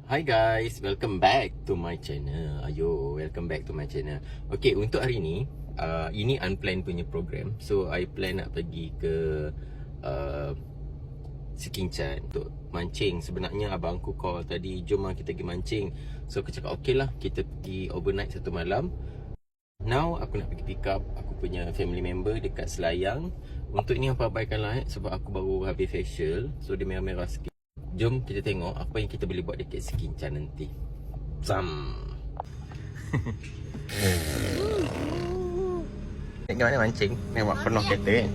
Hi guys, welcome back to my channel. Welcome back to my channel. Okay, untuk hari ni ini unplanned punya program. So I plan nak pergi ke Sekinchan untuk mancing. Sebenarnya abangku call tadi, jom lah kita pergi mancing. So aku cakap okay lah, kita pergi overnight satu malam. Now aku nak pergi pick up aku punya family member dekat Selayang. Untuk ni apa abaikan lah sebab aku baru habis facial. So dia merah-merah sikit. Jom kita tengok apa yang kita boleh buat dekat Sekinchan nanti. Zam. Kat mana mancing? Memang penuh kereta kan?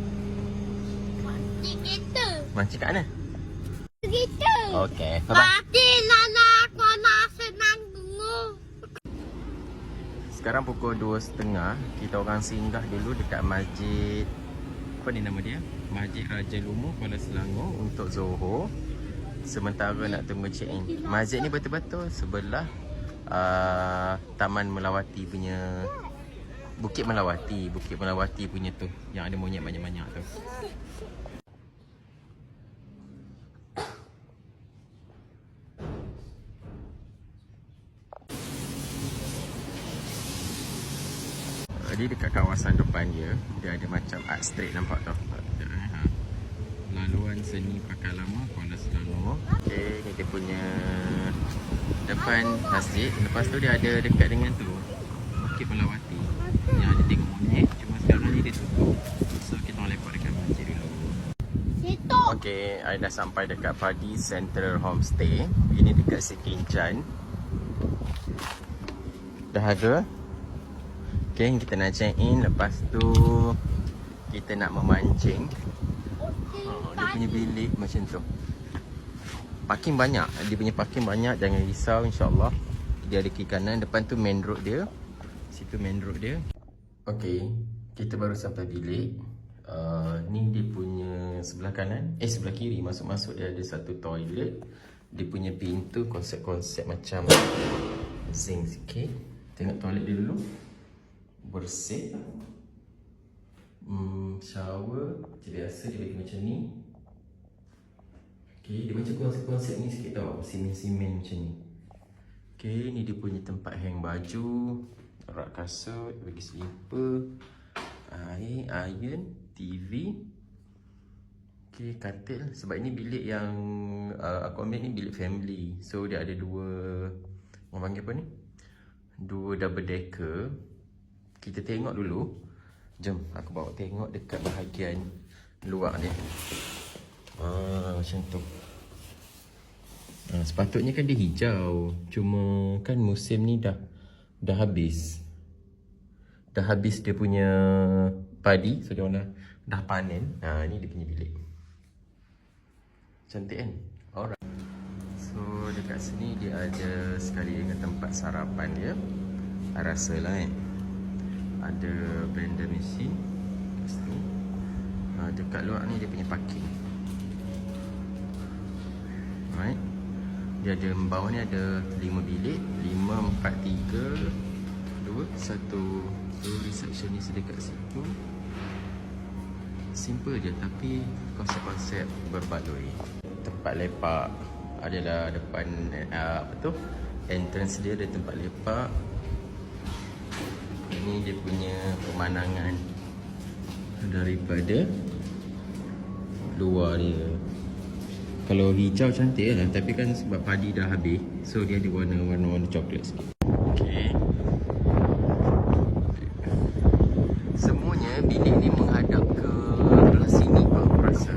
Mancing kereta. Mancing kat mana? Kereta. Okay, bye-bye. Mati nana aku nak senang dulu. Sekarang pukul 2.30. Kita orang singgah dulu dekat masjid. Apa ni nama dia? Masjid Raja Lumu Kuala Selangor untuk Zohor. Sementara nak tunggu check-in. Masjid ni betul-betul sebelah Taman Melawati punya, Bukit Melawati punya tu, yang ada monyet banyak-banyak tu. Jadi dekat kawasan depan dia ada macam art street, nampak tau? Laluan Seni Pakar Lama Kuala Selangor. Okay, ni dia punya depan masjid. Lepas tu dia ada dekat dengan tu Bukit Melawati yang ada tengok monyet. Cuma sekarang ni dia tutup. So kita orang lepak dekat masjid dulu. Okay, I dah sampai dekat Padi Central Homestay. Ini dekat Sekinchan. Dah ada. Okay, kita nak check in. Lepas tu kita nak memancing. Dia punya bilik macam tu. Parking banyak. Dia punya parking banyak. Jangan risau, insyaAllah. Dia ada kiri kanan. Depan tu main road dia. Situ main road dia. Okay, kita baru sampai bilik. Ni dia punya sebelah kanan. Sebelah kiri. Masuk-masuk dia ada satu toilet. Dia punya pintu konsep-konsep macam zinc sikit. Tengok toilet dia dulu. Bersih. Shower macam biasa dia bagi macam ni. Okay, dia macam konsep ni sikit tau. Simen-simen macam ni. Okay, ni dia punya tempat hang baju, rak kasut, bagi slipper, air, iron, TV. Okay, katil. Sebab ini bilik yang aku ambil ni bilik family. So dia ada dua, orang panggil apa ni? Dua double decker. Kita tengok dulu. Jom aku bawa tengok dekat bahagian luar dia. Macam tu. Sepatutnya kan dia hijau. Cuma kan musim ni dah habis. Dah habis dia punya padi. So dia orang dah panen. Ni dia punya bilik. Cantik kan? Alright. So dekat sini dia ada sekali dengan tempat sarapan dia. Rasa lah kan. Ada blender mesin kat sini. Dekat luar ni dia punya parking. Alright. Dia ada bawah ni ada 5 bilik. 5, 4, 3 2, 1. So receptionist dekat situ. Simple je tapi konsep-konsep berbaloi. Tempat lepak adalah depan apa tu? Entrance dia ada tempat lepak. Ini dia punya pemandangan daripada luar dia. Kalau hijau cantik lah, tapi kan sebab padi dah habis, so dia ada warna-warna coklat sikit. Okay. Semuanya bilik ni menghadap ke belah sini Pak, aku rasa.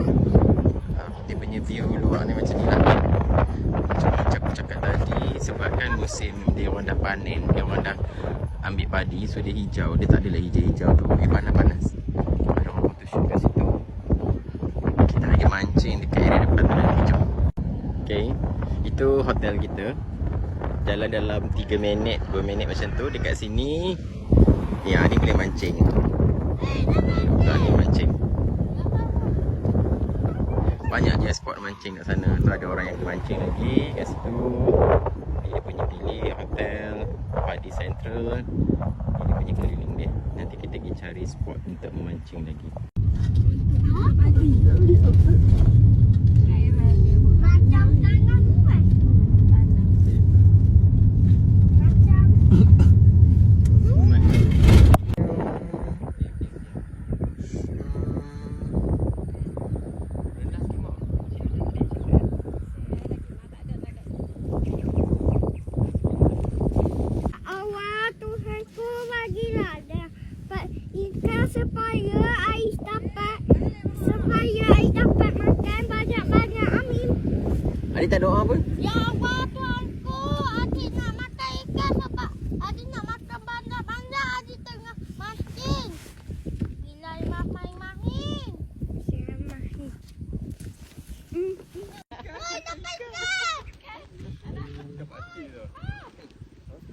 Dia punya view luar ni macam ni lah. Macam aku cakap tadi, sebab kan musim dia orang dah panen, dia orang dah ambil padi, so dia hijau. Dia tak adalah hijau-hijau tu. Panas-panas. Ada orang photoshoot kat situ. Kita lagi mancing dekat area depan tu dah hijau. Okay, itu hotel kita. Jalan dalam 3 minit 2 minit macam tu. Dekat sini ya, ni boleh mancing. Tak ni mancing. Banyak je spot mancing kat sana. Tu ada orang yang mancing lagi kat situ. Ni dia punya bilik hotel Padi Central. Ni dia punya keliling dia. Nanti kita pergi cari spot untuk memancing lagi. Macam tanah buat. tak doa pun. Ya Allah Tuanku, adik nak makan ikan sebab adik nak makan banyak-banyak, adik tengah mancing. Bismillahirrahmanirrahim. Bismillahirrahmanirrahim. Oi, dapat ikan. Dapat ikan tu.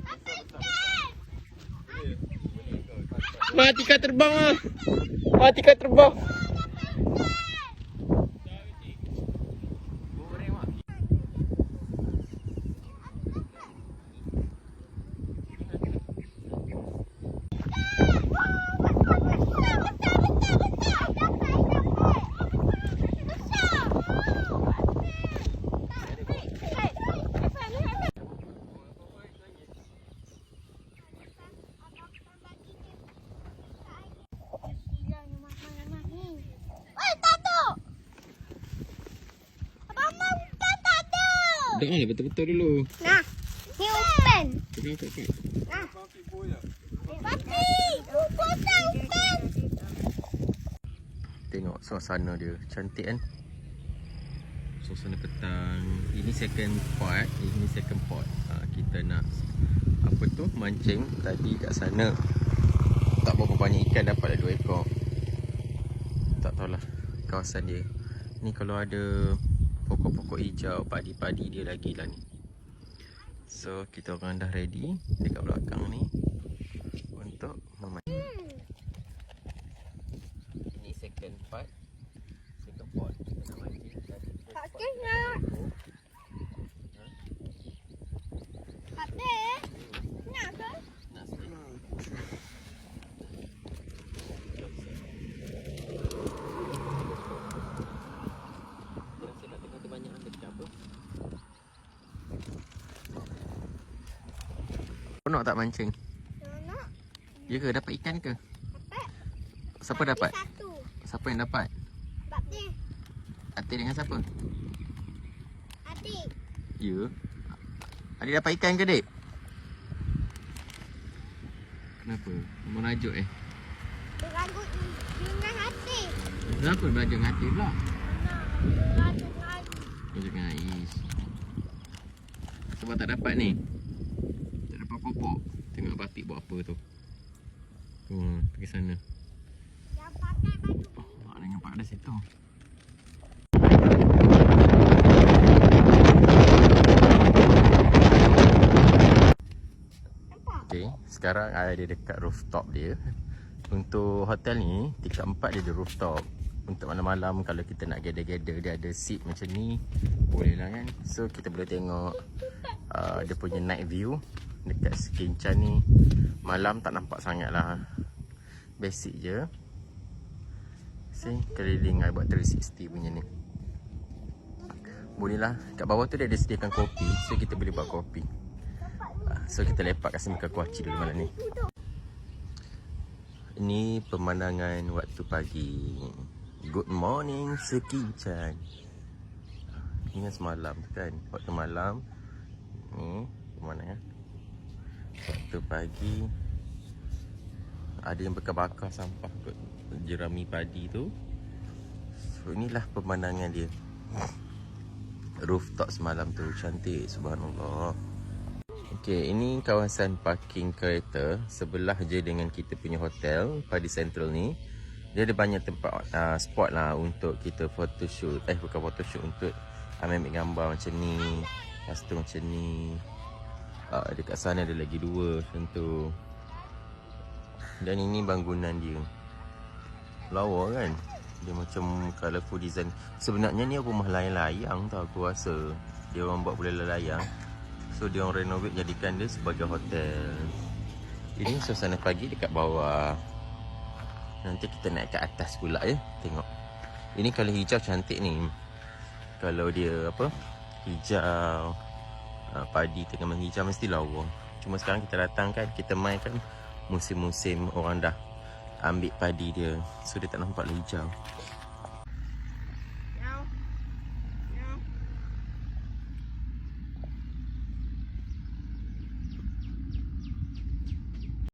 Dapat ikan. Mati kat terbang ah. Mati kat terbang. Dengar lah betul-betul dulu. Nah, ni open. Pegang kat. Nah. Papi, open. Tengok suasana dia. Cantik kan? Suasana petang. Ini second part. Kita nak apa tu? Mancing. Tadi kat sana tak berapa banyak ikan, dapat ada 2 ekor. Tak tahulah kawasan dia. Ni kalau ada pokok-pokok hijau, padi-padi dia lagi lah ni. So kita orang dah ready dekat belakang ni untuk memancing. Ini second part. Kita nak mancing tadi. Pakai nak. Pakai. Nak ke? Nak sikit. Nak tak mancing? Nak. Ya ke? Dapat ikan ke? Dapat. Siapa dapat? Satu. Siapa yang dapat? Papi. Atik dengan siapa? Adik. Ya. Adik dapat ikan ke, Dek? Kenapa? Merajuk Beragut dengan hati. Kenapa belajar dengan hati pula? Beragut dengan hati. Belajar dengan Ais. Sebab tak dapat ni. Tak dapat popok. Tengok batik buat apa tu. Pergi sana. Yang pakai baju. Ada yang nampak ada situ. Okay, sekarang ada dekat rooftop dia. Untuk hotel ni, tingkat 4 dia ada rooftop. Untuk malam-malam kalau kita nak gather-gather, dia ada seat macam ni. Boleh lah kan. So kita boleh tengok dia punya night view dekat Sekincan ni. Malam tak nampak sangat lah. Basic je. See, keliling I buat 360 punya ni. Boleh lah. Kat bawah tu dia ada sediakan kopi. So kita boleh buat kopi. So kita lepak kat sini makan kuaci dulu malam ni. Ini pemandangan waktu pagi. Good morning Sekincan. Ini kan semalam kan. Waktu malam. Ni pemandangan. Waktu pagi. Ada yang bakar-bakar sampah kot jerami padi tu. So inilah pemandangan dia. Rooftop semalam tu cantik, subhanallah. Okey, ini kawasan parking kereta sebelah je dengan kita punya hotel Padi Central ni. Dia ada banyak tempat spot lah untuk kita photoshoot. Bukan photoshoot, untuk ambil gambar macam ni. Lepas tu macam ni. Dekat sana ada lagi 2 macam tu. Dan ini bangunan dia. Lawa kan? Dia macam colourful design. Sebenarnya ni rumah layang-layang tau aku rasa. Dia orang buat boleh layang. So dia orang renovate jadikan dia sebagai hotel. Ini suasana pagi dekat bawah. Nanti kita naik ke atas pula ya. Tengok. Ini kalau hijau cantik ni. Kalau dia apa? Hijau. Padi tengah menghijau mesti lawa. Cuma sekarang kita datang kan, kita main kan musim-musim orang dah ambil padi dia. So dia tak nampak hijau.